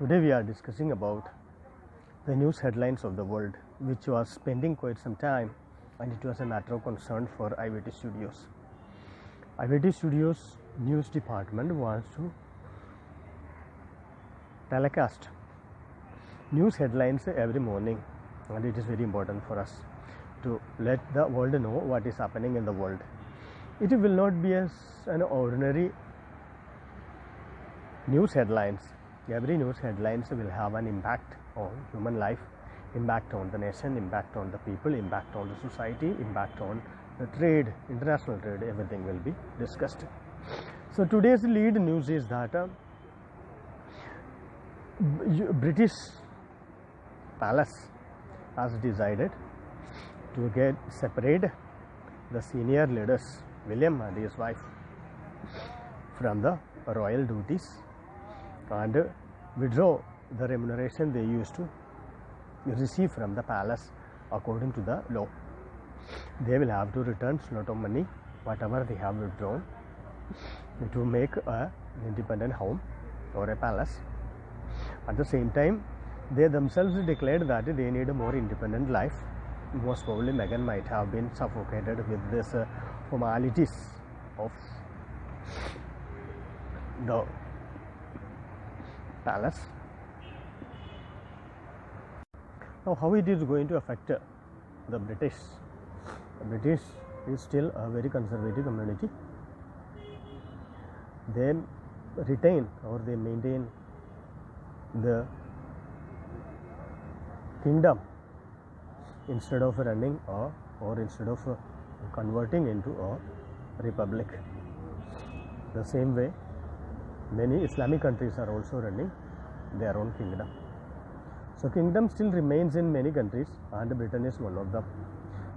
Today we are discussing about the news headlines of the world, which was pending quite some time, and it was a matter of concern for IVT Studios. IVT Studios news department wants to telecast news headlines every morning, and it is very important for us to let the world know what is happening in the world. It will not be an ordinary news headlines. Every news headlines will have an impact on human life, impact on the nation, impact on the people, impact on the society, impact on the trade, international trade. Everything will be discussed. So today's lead news is that British palace has decided to get separate the senior leaders William and his wife from the royal duties and withdraw the remuneration they used to receive from the palace according to the law. They will have to return a lot of money, whatever they have withdrawn, to make an independent home or a palace. At the same time, they themselves declared that they need a more independent life. Most probably Meghan might have been suffocated with this formalities of the palace. Now, how it is going to affect the British? The British is still a very conservative community. They retain or they maintain the kingdom instead of running or instead of converting into a republic. The same way, many Islamic countries are also running their own kingdom. So kingdom still remains in many countries, and Britain is one of them,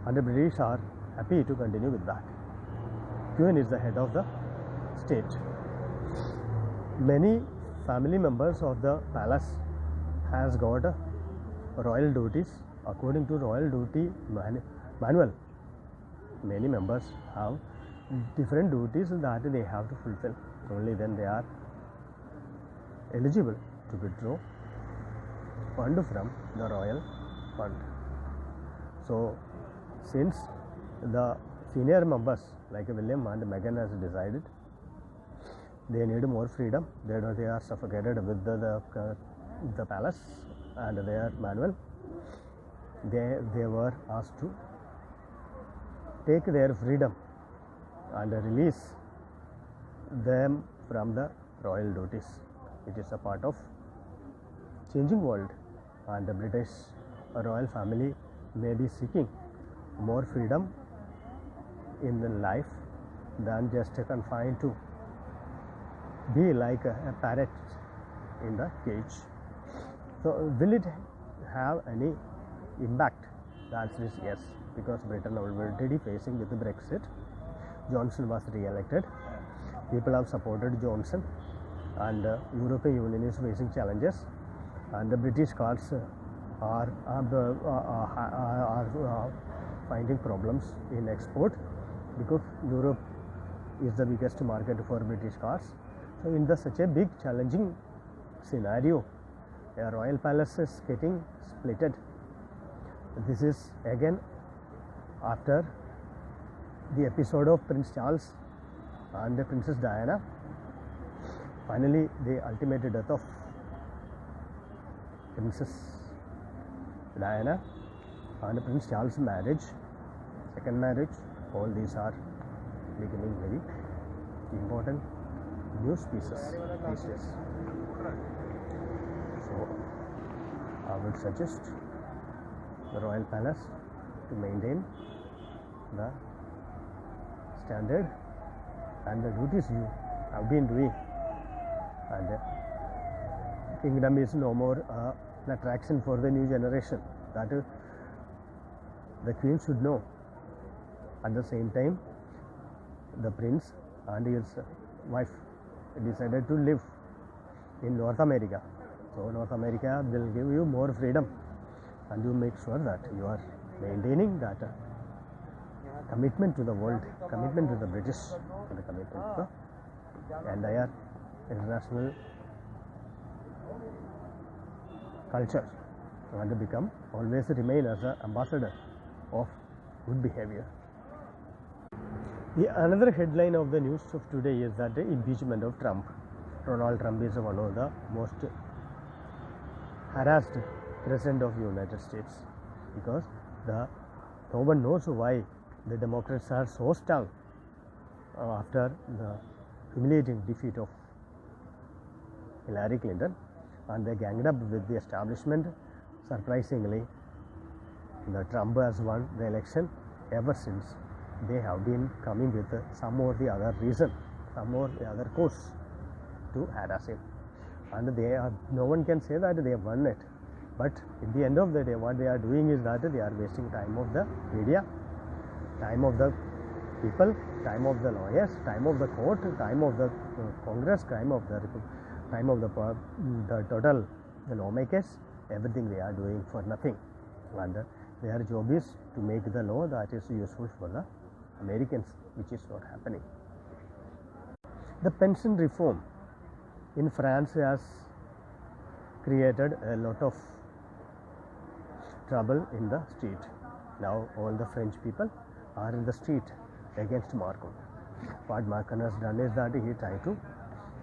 and the British are happy to continue with that. Queen is the head of the state. Many family members of the palace has got royal duties according to royal duty manual. Many members have different duties that they have to fulfill. Only then they are eligible to withdraw fund from the royal fund. So since the senior members like William and Meghan has decided they need more freedom, they are suffocated with the palace and their manual, they were asked to take their freedom and release them from the royal duties. It is a part of changing world, and the British royal family may be seeking more freedom in the life than just confined to be like a parrot in the cage. So will it have any impact? The answer is yes, because Britain already facing with the Brexit. Johnson was re-elected. People have supported Johnson, and European Union is facing challenges, and the British cars are finding problems in export because Europe is the biggest market for British cars. So in such a big challenging scenario, a royal palace is getting splitted. This is again after the episode of Prince Charles and Princess Diana. Finally, the ultimate death of Princess Diana and Prince Charles' marriage, second marriage, all these are becoming very important news pieces these days. So I would suggest the royal palace to maintain the standard and the duties you have been doing, and the kingdom is no more an attraction for the new generation. That the queen should know. At the same time, the prince and his wife decided to live in North America. So North America will give you more freedom, and you make sure that you are maintaining that commitment to the world, commitment to the British, and the commitment to the entire international culture and become always remain as an ambassador of good behavior. The another headline of the news of today is that the impeachment of Trump. Donald Trump is one of the most harassed president of the United States because no one knows why the Democrats are so stung after the humiliating defeat of Hillary Clinton, and they ganged up with the establishment. Surprisingly, the Trump has won the election. Ever since, they have been coming with some or the other reason, some or the other course to harass him, and no one can say that they have won it. But at the end of the day, what they are doing is that they are wasting time of the media, time of the people, time of the lawyers, time of the court, time of the Congress, time of the total the lawmakers. Everything they are doing for nothing, and their job is to make the law that is useful for the Americans, which is not happening. The pension reform in France has created a lot of trouble in the street. Now all the French people are in the street against Macron. What Macron has done is that he tried to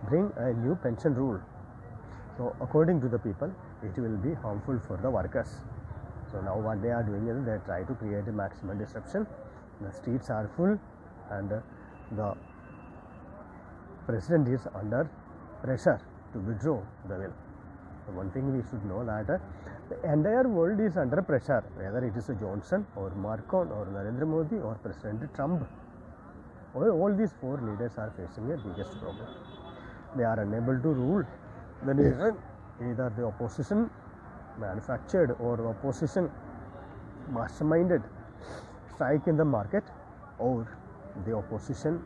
bring a new pension rule. So according to the people, it will be harmful for the workers. So now what they are doing is they try to create a maximum disruption. The streets are full and the president is under pressure to withdraw the bill. So one thing we should know that the entire world is under pressure, whether it is Johnson or Macron or Narendra Modi or President Trump. All these four leaders are facing a biggest problem. They are unable to rule the nation. Either the opposition manufactured or the opposition masterminded strike in the market, or the opposition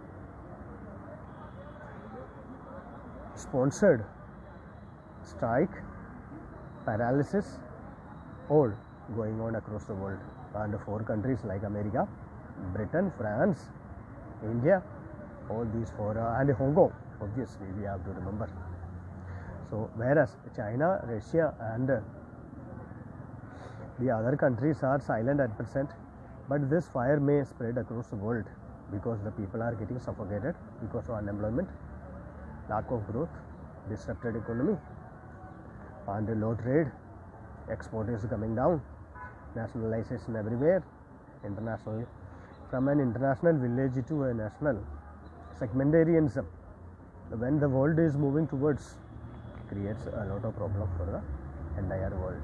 sponsored strike, paralysis, all going on across the world. And four countries like America, Britain, France, India, all these four, and Hong Kong, obviously we have to remember. So whereas China, Russia and the other countries are silent at present, but this fire may spread across the world because the people are getting suffocated because of unemployment, lack of growth, disrupted economy, and low trade, export is coming down, nationalization everywhere, international, from an international village to a national segmentarianism. When the world is moving towards, creates a lot of problem for the entire world.